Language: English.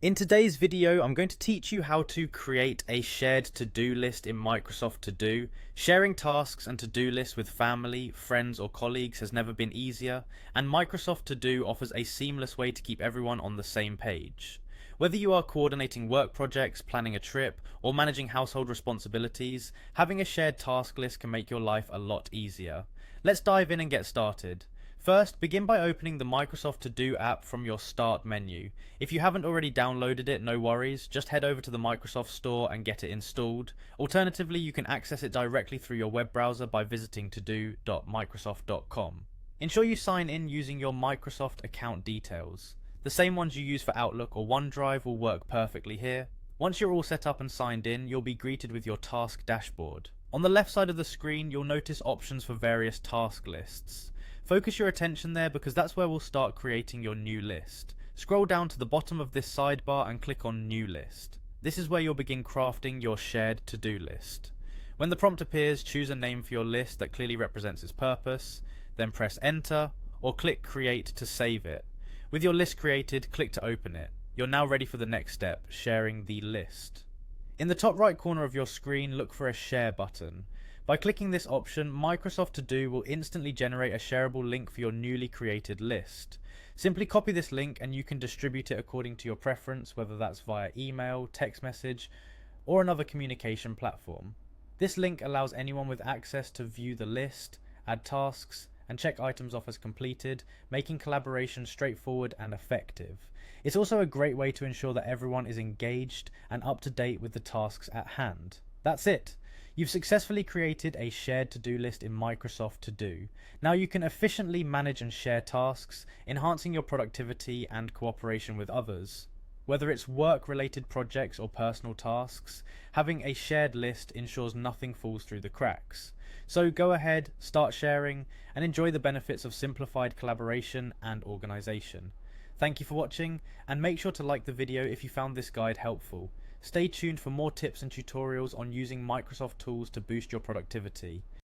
In today's video, I'm going to teach you how to create a shared to-do list in Microsoft To Do. Sharing tasks and to-do lists with family, friends or colleagues has never been easier, and Microsoft To Do offers a seamless way to keep everyone on the same page. Whether you are coordinating work projects, planning a trip, or managing household responsibilities, having a shared task list can make your life a lot easier. Let's dive in and get started. First, begin by opening the Microsoft To Do app from your Start menu. If you haven't already downloaded it, no worries, just head over to the Microsoft Store and get it installed. Alternatively, you can access it directly through your web browser by visiting todo.microsoft.com. Ensure you sign in using your Microsoft account details. The same ones you use for Outlook or OneDrive will work perfectly here. Once you're all set up and signed in, you'll be greeted with your task dashboard. On the left side of the screen, you'll notice options for various task lists. Focus your attention there because that's where we'll start creating your new list. Scroll down to the bottom of this sidebar and click on New List. This is where you'll begin crafting your shared to-do list. When the prompt appears, choose a name for your list that clearly represents its purpose, then press Enter or click Create to save it. With your list created, click to open it. You're now ready for the next step, sharing the list. In the top right corner of your screen, look for a Share button. By clicking this option, Microsoft To Do will instantly generate a shareable link for your newly created list. Simply copy this link and you can distribute it according to your preference, whether that's via email, text message, or another communication platform. This link allows anyone with access to view the list, add tasks, and check items off as completed, making collaboration straightforward and effective. It's also a great way to ensure that everyone is engaged and up to date with the tasks at hand. That's it! You've successfully created a shared to-do list in Microsoft To Do. Now you can efficiently manage and share tasks, enhancing your productivity and cooperation with others. Whether it's work-related projects or personal tasks, having a shared list ensures nothing falls through the cracks. So go ahead, start sharing, and enjoy the benefits of simplified collaboration and organization. Thank you for watching, and make sure to like the video if you found this guide helpful. Stay tuned for more tips and tutorials on using Microsoft tools to boost your productivity.